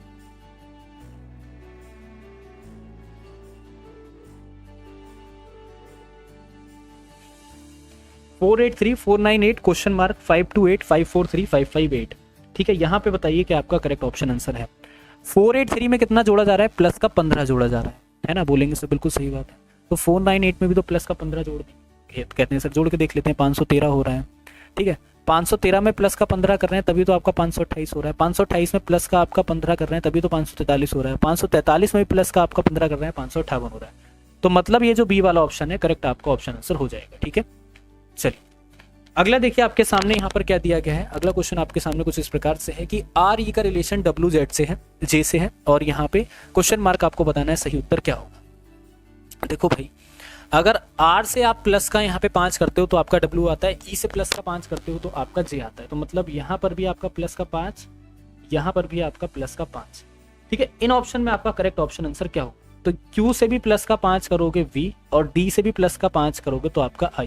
(483,498 क्वेश्चन मार्क 528,543,558). ठीक है, यहाँ पे बताइए कि आपका करेक्ट ऑप्शन आंसर है। 483 में कितना जोड़ा जा रहा है, प्लस का 15 जोड़ा जा रहा है ना, बोलेंगे सर बिल्कुल सही बात है। तो 498 में भी तो प्लस का 15 जोड़ देंगे, कहते हैं सर जोड़ के देख लेते हैं, 513 हो रहा है। ठीक है, 513 में प्लस का 15 कर रहे हैं तभी तो आपका 528 हो रहा है, 528 में प्लस का आपका 15 कर रहे हैं तभी तो 543 हो रहा है, 543 में प्लस का आपका 15 कर रहे हैं 558 हो रहा है। तो मतलब ये जो बी वाला ऑप्शन है करेक्ट आपका ऑप्शन आंसर हो जाएगा। ठीक है, चलिए अगला देखिए आपके सामने यहाँ पर क्या दिया गया है। अगला क्वेश्चन आपके सामने कुछ इस प्रकार से है कि आर ई का रिलेशन डब्ल्यू जेड से है, जे से है, और यहाँ पे क्वेश्चन मार्क आपको बताना है सही उत्तर क्या होगा। देखो भाई, अगर R से आप प्लस का यहाँ पे 5 करते हो तो आपका W आता है, E से प्लस का 5 करते हो तो आपका J आता है। तो मतलब यहाँ पर भी आपका प्लस का 5, यहाँ पर भी आपका प्लस का 5। ठीक है, इन ऑप्शन में आपका करेक्ट ऑप्शन आंसर क्या हो, तो Q से भी प्लस का 5 करोगे V, और D से भी प्लस का 5 करोगे तो आपका I।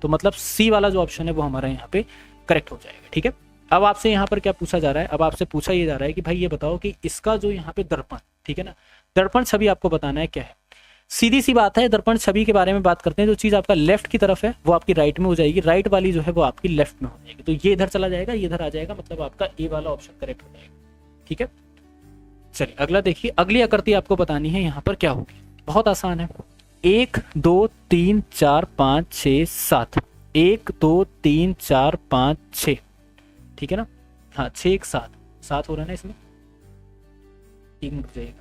तो मतलब C वाला जो ऑप्शन है वो हमारा यहाँ पे करेक्ट हो जाएगा। ठीक है, अब आपसे यहाँ पर क्या पूछा जा रहा है, अब आपसे पूछा ये जा रहा है कि भाई ये बताओ कि इसका जो यहाँ पे दर्पण, ठीक है ना, दर्पण छवि आपको बताना है क्या है। सीधी सी बात है, दर्पण छवि के बारे में बात करते हैं, जो चीज आपका लेफ्ट की तरफ है वो आपकी राइट में हो जाएगी, राइट वाली जो है वो आपकी लेफ्ट में हो जाएगी। तो ये इधर चला जाएगा, ये इधर आ जाएगा, मतलब आपका ए वाला ऑप्शन करेक्ट हो जाएगा। ठीक है, चलिए अगला देखिए, अगली आकृति आपको बतानी है यहाँ पर क्या होगी। बहुत आसान है, 1 2 3 4 5 6 7, 1 2 3 4 5 6, ठीक है ना, हाँ 6 1 7 7 हो रहा है ना इसमें, 1 मिनट जाइएगा,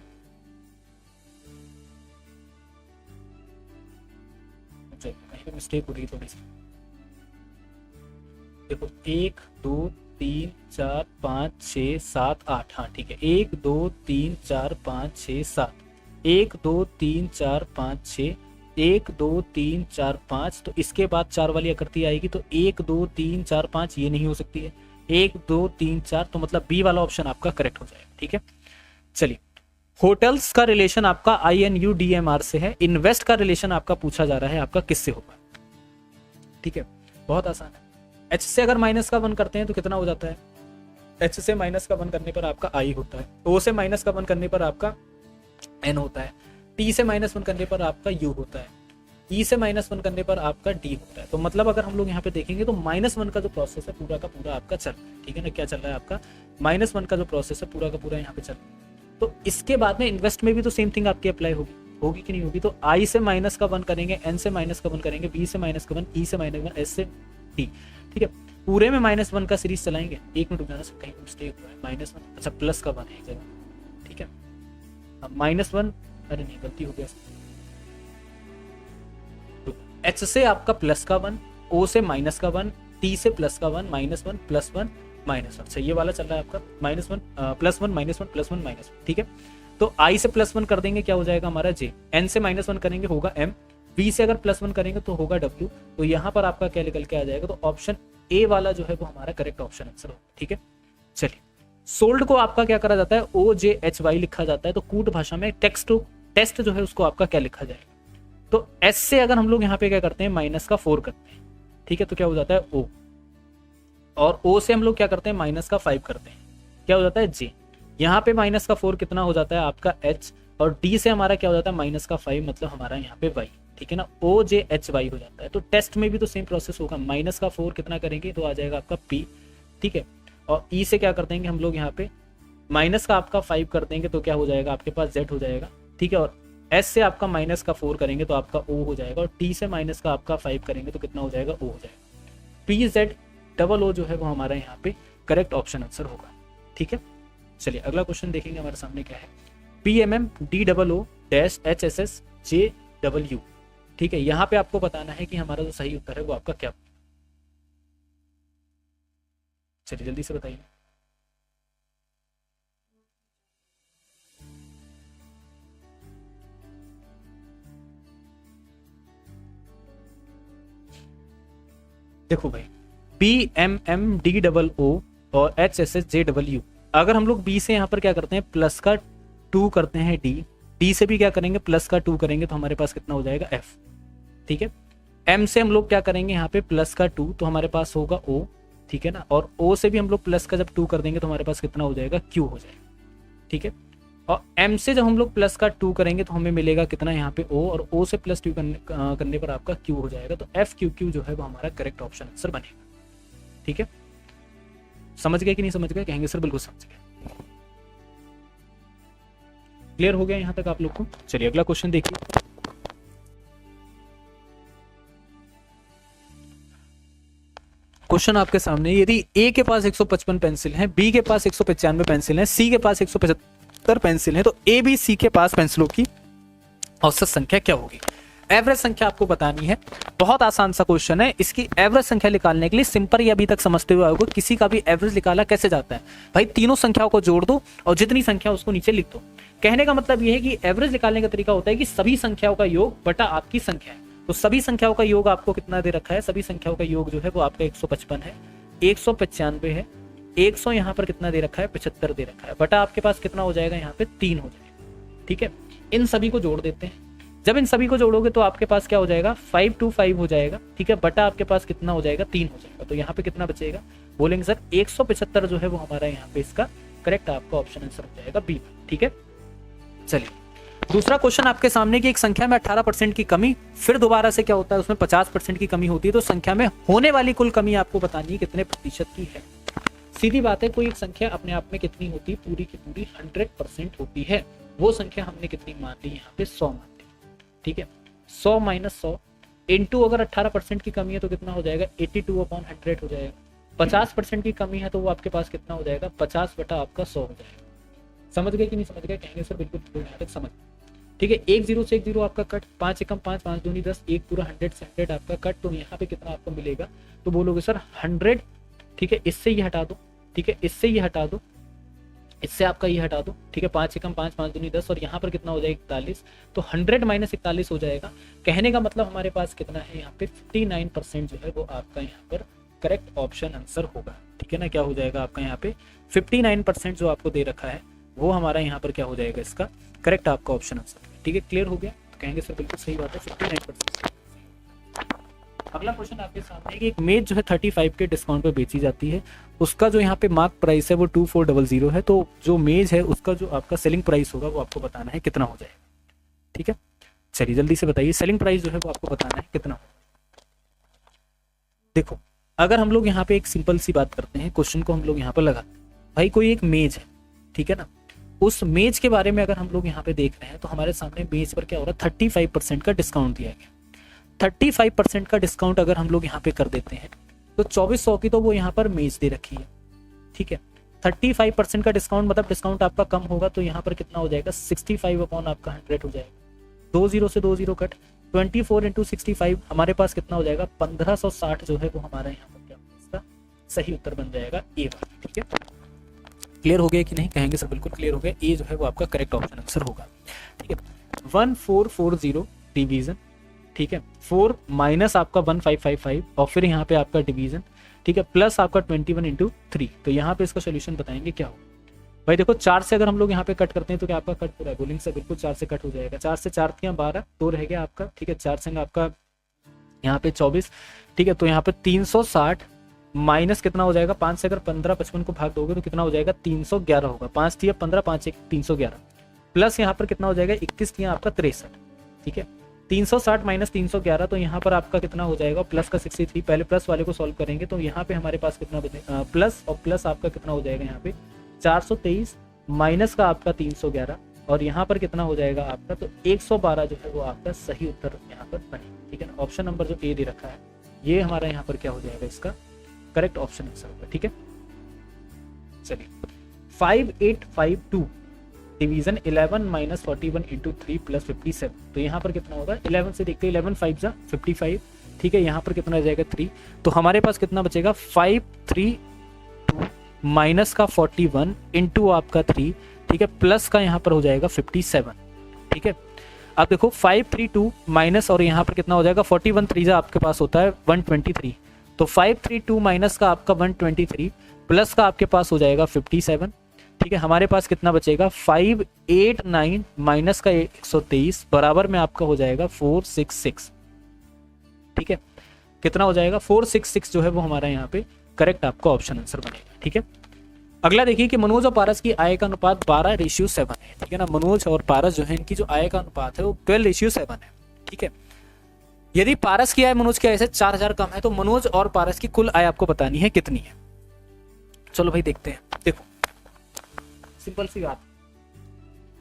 जाएगा, कहीं पे मिस्टेक हो रही है थोड़ी सी। देखो 1 2 3 4 5 6 7 8, हाँ ठीक है, 1 2 3 4 5 6 7, 1 2 3 4 5 6, 1 2 3 4 5, तो इसके बाद 4 वाली आकृति आएगी, तो 1 2 3 4 5 ये नहीं हो सकती है, 1 2 3 4, तो मतलब बी वाला ऑप्शन आपका करेक्ट हो जाएगा। ठीक है, चलिए होटल्स का रिलेशन आपका INUDMR से है, इन्वेस्ट का रिलेशन आपका पूछा जा रहा है आपका किससे होगा। ठीक है, बहुत आसान है। H से अगर माइनस का 1 करते हैं तो कितना हो जाता है, H से माइनस का 1 करने पर आपका I होता है, O से माइनस का 1 करने पर आपका N होता है, T से माइनस 1 करने पर आपका U होता है, E से माइनस 1 करने पर आपका D होता है। तो मतलब अगर हम लोग यहाँ पे देखेंगे तो -1 का जो प्रोसेस है पूरा का पूरा आपका चल रहा है। ठीक है ना, क्या चल रहा है आपका, -1 का जो प्रोसेस है पूरा का पूरा यहाँ पे चल रहा है। तो इसके बाद में इन्वेस्ट में भी तो सेम थिंग आपकी अप्लाई होगी कि नहीं होगी। तो I से माइनस का 1 करेंगे, N से माइनस का 1 करेंगे, B से माइनस का 1, E से माइनस 1, S से T। ठीक है, पूरे में -1 का सीरीज चलाएंगे। एक मिनट रुक जाना, कहीं मिस्टेक हुआ है, -1, अच्छा प्लस का 1 है एक जगह। ठीक है, अब -1, अरे नहीं गलती हो गया, तो H से आपका प्लस का 1, O से माइनस का 1, T से प्लस का 1, -1 प्लस 1 -1, अच्छा ये वाला चल रहा है आपका -1 प्लस 1 -1 प्लस 1 -1। ठीक है, तो I से +1 कर देंगे, क्या हो जाएगा हमारा J, N से -1 करेंगे होगा M, B से अगर +1 करेंगे तो होगा W। तो यहाँ पर आपका क्या निकल के आ जाएगा, तो ऑप्शन ए वाला जो है वो हमारा करेक्ट ऑप्शन आंसर होगा। ठीक है, चलिए सोल्ड को आपका क्या करा जाता है, OJHY लिखा जाता है। तो कूट भाषा में टेस्ट जो है उसको आपका क्या लिखा जाएगा, तो S से अगर हम लोग यहाँ पे क्या करते हैं -4 करते हैं। ठीक है, तो क्या हो जाता है O, और O से हम लोग क्या करते हैं -5 करते हैं, क्या हो जाता है J। यहाँ पे -4 कितना हो जाता है आपका H, और D से हमारा क्या हो जाता है -5, मतलब हमारा यहाँ पे Y। ठीक है ना, OJHY हो जाता है। तो टेस्ट में भी तो सेम प्रोसेस होगा, -4 कितना करेंगे तो आ जाएगा आपका P। ठीक है, और E से क्या कर देंगे हम लोग यहाँ पे माइनस का आपका 5 कर देंगे, तो क्या हो जाएगा आपके पास Z हो जाएगा। ठीक है, और S से आपका -4 करेंगे तो आपका O हो जाएगा, और T से माइनस का आपका 5 करेंगे तो कितना हो जाएगा O हो जाएगा। PZOO जो है वो हमारा यहाँ पे करेक्ट ऑप्शन आंसर होगा। ठीक है, चलिए अगला क्वेश्चन देखेंगे हमारे सामने क्या है, PMMDOO-SSSJW। ठीक है, यहाँ पे आपको बताना है कि हमारा जो सही उत्तर है वो आपका क्या। चलिए जल्दी से बताइए। देखो भाई, PMMDOO और HSSJW, अगर हम लोग B से यहाँ पर क्या करते हैं प्लस का 2 करते हैं, D से भी क्या करेंगे प्लस का 2 करेंगे, तो हमारे पास कितना हो जाएगा F। ठीक है, M से हम लोग क्या करेंगे यहाँ पे प्लस का 2, तो हमारे पास होगा O। ठीक है ना, और O से भी हम लोग प्लस का जब 2 कर देंगे तो हमारे पास कितना हो जाएगा Q हो जाएगा। ठीक है, और M से जब हम लोग प्लस का 2 करेंगे तो हमें मिलेगा कितना यहाँ पे O, और O से प्लस 2 करने पर आपका Q हो जाएगा। तो FQQ जो है वो हमारा करेक्ट ऑप्शन आंसर बनेगा। ठीक है, समझ गए कि नहीं समझ गए, कहेंगे सर बिल्कुल समझ गए। क्लियर हो गया यहाँ तक आप लोग को। चलिए अगला क्वेश्चन देखिए, क्वेश्चन आपके सामने, यदि A के पास 155 पेंसिल हैं, B के पास 195 पेंसिल हैं, C के पास 175 पेंसिल हैं, तो ABC के पास पेंसिलों की औसत संख्या क्या होगी। एवरेज संख्या आपको बतानी है, बहुत आसान सा क्वेश्चन है। इसकी एवरेज संख्या निकालने के लिए सिंपल, ये अभी तक समझते हुए आओगे, किसी का भी एवरेज निकाला कैसे जाता है भाई, तीनों संख्याओं को जोड़ दो और जितनी संख्या उसको नीचे लिख दो। कहने का मतलब ये है कि एवरेज निकालने का तरीका होता है कि सभी संख्याओं का योग बटा आपकी संख्या है। तो सभी संख्याओं का योग आपको कितना दे रखा है, सभी संख्याओं का योग जो है वो आपका 155 है, 195 है, 100 यहाँ पर कितना दे रखा है 75 दे रखा है, बटा आपके पास कितना हो जाएगा यहाँ पे 3 हो जाएगा। ठीक है, इन सभी को जोड़ देते हैं। जब इन सभी को जोड़ोगे तो आपके पास क्या हो जाएगा 525 हो जाएगा। ठीक है, बटा आपके पास कितना हो जाएगा 3 हो जाएगा। तो यहाँ पे कितना बचेगा, बोलेंगे सर 175 जो है वो हमारा यहाँ पे इसका करेक्ट आपका ऑप्शन आंसर हो जाएगा B। ठीक है, चलिए दूसरा क्वेश्चन आपके सामने कि एक संख्या में 18% की कमी, फिर दोबारा से क्या होता है उसमें 50% की कमी होती है, तो संख्या में होने वाली कुल कमी आपको बतानी है कितने प्रतिशत की है। सीधी बात है, कोई एक संख्या अपने आप में कितनी होती है, पूरी की पूरी 100% होती है। वो संख्या हमने कितनी मान ली यहाँ पे 100 मान ली। ठीक है, 100 माइनस 100 इंटू अगर 18% की कमी है तो कितना हो जाएगा 82/100 हो जाएगा। 50% की कमी है तो वो आपके पास कितना हो जाएगा 50 बटा आपका 100 हो जाएगा। समझ गए कि नहीं समझ गए, कहेंगे सर बिल्कुल यहाँ तक समझ। ठीक है। 1 0 से 1 0 आपका कट, 5 एकम 5, 5 दूनी 10, 1 पूरा 100 से 100 आपका कट। तो यहाँ पे कितना आपको मिलेगा, तो बोलोगे सर 100, ठीक है, इससे ये हटा दो, ठीक है, इससे ये हटा दो, इससे आपका ये हटा दो, ठीक है, 5 एकम 5, 5 दूनी 10, और यहाँ पर कितना हो जाएगा 41। तो 100 माइनस 41 हो जाएगा। कहने का मतलब हमारे पास कितना है यहाँ पे 59% जो है वो आपका यहाँ पर करेक्ट ऑप्शन आंसर होगा। ठीक है ना, क्या हो जाएगा आपका यहाँ पे 59% जो आपको दे रखा है वो हमारा यहाँ पर क्या हो जाएगा, इसका करेक्ट आपका ऑप्शन आंसर। ठीक है, क्लियर हो गया। तो कहेंगे सर बिल्कुल सही बात है, 59%। अगला क्वेश्चन आपके सामने है कि एक मेज जो है 35 के डिस्काउंट पे बेची जाती है, उसका जो यहाँ पे मार्क प्राइस है वो 2400 है। तो जो मेज है उसका जो आपका सेलिंग प्राइस होगा वो आपको बताना है कितना हो जाएगा। ठीक है, चलिए जल्दी से बताइए, सेलिंग प्राइस जो है वो आपको बताना है कितना होगा। देखो, अगर हम लोग यहाँ पे एक सिंपल सी बात करते हैं, क्वेश्चन को हम लोग यहाँ पर लगा, भाई कोई एक मेज है, ठीक है ना, उस मेज के बारे में अगर हम लोग यहाँ पे देख रहे हैं तो हमारे सामने मेज पर क्या हो रहा है 35% का डिस्काउंट दिया गया। 35% का डिस्काउंट अगर हम लोग यहाँ पे कर देते हैं तो 2400 की तो वो यहाँ पर मेज दे रखी है। ठीक है, 35% का डिस्काउंट मतलब डिस्काउंट आपका कम होगा तो यहाँ पर कितना हो जाएगा 65 अपॉन आपका 100 हो जाएगा। 2 0 से 2 0 कट, 24 इंटू 65 हमारे पास कितना हो जाएगा 1560 जो है वो हमारा यहाँ पर क्या होगा, इसका सही उत्तर बन जाएगा ए वाला। ठीक है, क्लियर हो गया कि नहीं, कहेंगे सर बिल्कुल क्लियर हो गया, ए जो है वो आपका करेक्ट ऑप्शन आंसर होगा। ठीक है, 1440 डिवीजन, ठीक है, 4 माइनस आपका 1555 और फिर यहाँ पे आपका डिवीजन, ठीक है, प्लस आपका 21 इंटू 3। तो यहाँ पे इसका सोल्यूशन बताएंगे क्या होगा। भाई देखो 4 से अगर हम लोग यहाँ पे कट करते हैं तो क्या आपका कट पूरा है, बोलेंगे सर बिल्कुल 4 से कट हो जाएगा। 4 से 4 3 12, 2 रह गया आपका। ठीक है, 4 से आपका यहाँ पे 24। ठीक है, तो यहाँ पे 360 माइनस कितना हो जाएगा 5 से अगर 15 55 को भाग दोगे तो कितना हो जाएगा 311 होगा। 5 3 15, 5 1 311, प्लस यहाँ पर कितना हो जाएगा 21 3 आपका 63। ठीक है, 360 माइनस 311, तो यहाँ पर आपका कितना हो जाएगा प्लस का 63। पहले प्लस वाले को सॉल्व करेंगे तो यहाँ पे हमारे पास कितना बचेगा प्लस, और प्लस आपका कितना हो जाएगा यहाँ पे 423 माइनस का आपका 311, और यहाँ पर कितना हो जाएगा आपका तो 112 जो है वो आपका सही उत्तर यहाँ पर बनेगा। ठीक है ना, ऑप्शन नंबर जो ए दे रखा है ये हमारा यहाँ पर क्या हो जाएगा, इसका करेक्ट ऑप्शन आंसर होगा। ठीक है, चलिए 5852 डिवीजन 11 माइनस 41 इंटू 3 प्लस 57, तो यहाँ पर कितना होगा 11 से देखते हैं, 11 5 जा 55। ठीक है, यहाँ पर कितना आ जाएगा 3, तो हमारे पास कितना बचेगा 532 माइनस का 41 इंटू आपका 3, ठीक है, प्लस का यहाँ पर हो जाएगा 57। ठीक है, अब देखो 532 माइनस और यहाँ पर कितना हो जाएगा 41 3 जा आपके पास होता है 123, तो 532 माइनस का आपका 123 प्लस का आपके पास हो जाएगा 57। ठीक है, हमारे पास कितना बचेगा 589 माइनस का 123 बराबर में आपका हो जाएगा 466। ठीक है, कितना हो जाएगा 466 जो है वो हमारा यहाँ पे करेक्ट आपका ऑप्शन आंसर बनेगा। ठीक है, अगला देखिए कि मनोज और पारस की आय का अनुपात 12:7 है। ठीक है ना, मनोज और पारस जो है इनकी जो आय का अनुपात है वो 12:7 है। ठीक है, यदि पारस की आय मनोज की आय से 4000 कम है तो मनोज और पारस की कुल आय आपको बतानी है कितनी है। चलो भाई देखते हैं। देखो सिंपल सी बात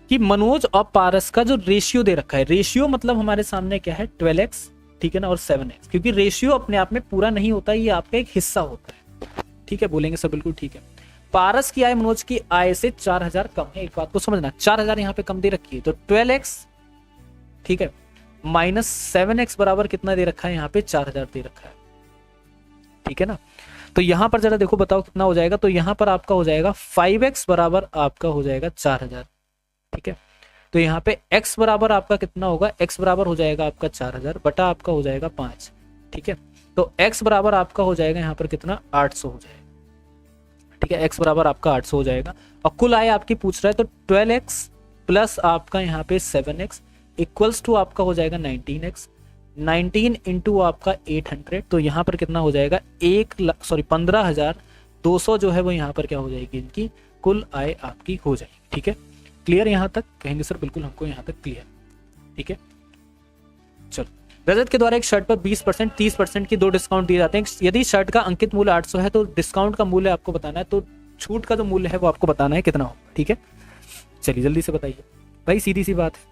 कि मनोज और पारस का जो रेशियो दे रखा है, रेशियो मतलब हमारे सामने क्या है 12x, ठीक है ना, और 7x, क्योंकि रेशियो अपने आप में पूरा नहीं होता, ये आपका एक हिस्सा होता है। ठीक है, बोलेंगे सर बिल्कुल ठीक है। पारस की आय मनोज की आय से 4000 कम है, एक बात को समझना, 4000 यहाँ पे कम दे रखी है, तो 12x, ठीक है, माइनस 7x बराबर कितना दे रखा है यहाँ पे 4000 दे रखा है। ठीक है ना, तो यहां पर जरा देखो बताओ कितना हो जाएगा, तो यहां पर आपका हो जाएगा 5x बराबर आपका हो जाएगा 4000। ठीक है, तो यहाँ पे x बराबर आपका कितना होगा, x बराबर हो जाएगा आपका 4000 बटा आपका हो जाएगा 5। ठीक है, तो x बराबर आपका हो जाएगा यहाँ पर कितना 800 हो जाएगा। ठीक है, x बराबर आपका 800 हो जाएगा, और कुल आय आपकी पूछ रहा है तो 12x प्लस आपका यहाँ पे 7x इक्वल्स टू आपका हो जाएगा 19x, 19 इंटू आपका 800, तो यहाँ पर कितना हो जाएगा 15,200 जो है वो यहाँ पर क्या हो जाएगी, इनकी कुल आय आपकी हो जाएगी। ठीक है, क्लियर यहाँ तक, कहेंगे सर बिल्कुल हमको यहाँ तक क्लियर। ठीक है, चलो रजत के द्वारा एक शर्ट पर 20% 30% की 2 डिस्काउंट दिए जाते हैं। यदि शर्ट का अंकित मूल्य 800 है तो डिस्काउंट का मूल्य आपको बताना है, तो छूट का जो मूल्य है वो आपको बताना है कितना होगा। ठीक है, चलिए जल्दी से बताइए भाई, सीधी सी बात है।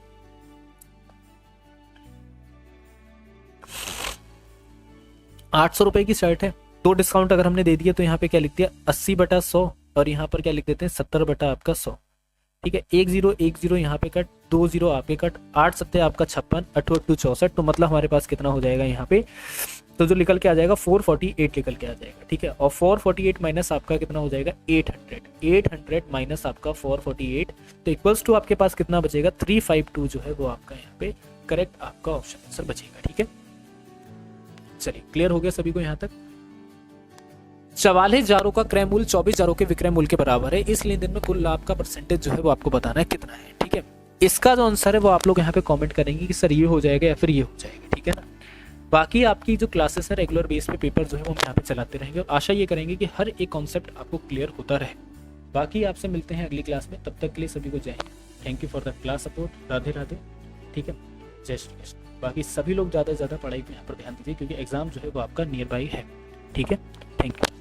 800 रुपए की शर्ट है, 2 डिस्काउंट अगर हमने दे दिया तो यहाँ पे क्या लिख दिया 80/100, और यहाँ पर क्या लिख देते हैं 70/100। ठीक है। 1 0 1 0 यहाँ पे कट, 2 0 आपके कट, 8 सत्ते आपका 56, 8 8 64, तो मतलब हमारे पास कितना हो जाएगा यहाँ पे, तो जो निकल के आ जाएगा 448 निकल के आ जाएगा, ठीक है। और 448 माइनस आपका कितना हो जाएगा 800, 800 माइनस आपका 448, तो इक्वल्स टू आपके पास कितना बचेगा 352 जो है वो आपका यहाँ पे करेक्ट आपका ऑप्शन आंसर बचेगा, ठीक है। चलिए क्लियर हो गया सभी को यहाँ तक। 44 जारों का क्रय मूल्य 24 जारों के विक्रय मूल्य के बराबर है, इस लेन देन में कुल लाभ का परसेंटेज जो है वो आपको बताना है कितना है, ठीक है। इसका जो आंसर है वो आप लोग यहाँ पे कमेंट करेंगे कि सर ये हो जाएगा या फिर ये हो जाएगा, ठीक है ना। बाकी आपकी जो क्लासेस है रेगुलर बेस पे पेपर जो है वो हम यहाँ पे चलाते रहेंगे, और आशा ये करेंगे कि हर एक कॉन्सेप्ट आपको क्लियर होता रहे। बाकी आपसे मिलते हैं अगली क्लास में, तब तक के लिए सभी को जय Hind. Thank you for the class support. Radhe Radhe, ठीक है। जय श्री कृष्ण। बाकी सभी लोग ज़्यादा से ज़्यादा पढ़ाई पे यहाँ पर ध्यान दीजिए, क्योंकि एग्जाम जो है वो आपका नियर बाई है, ठीक है। Thank you.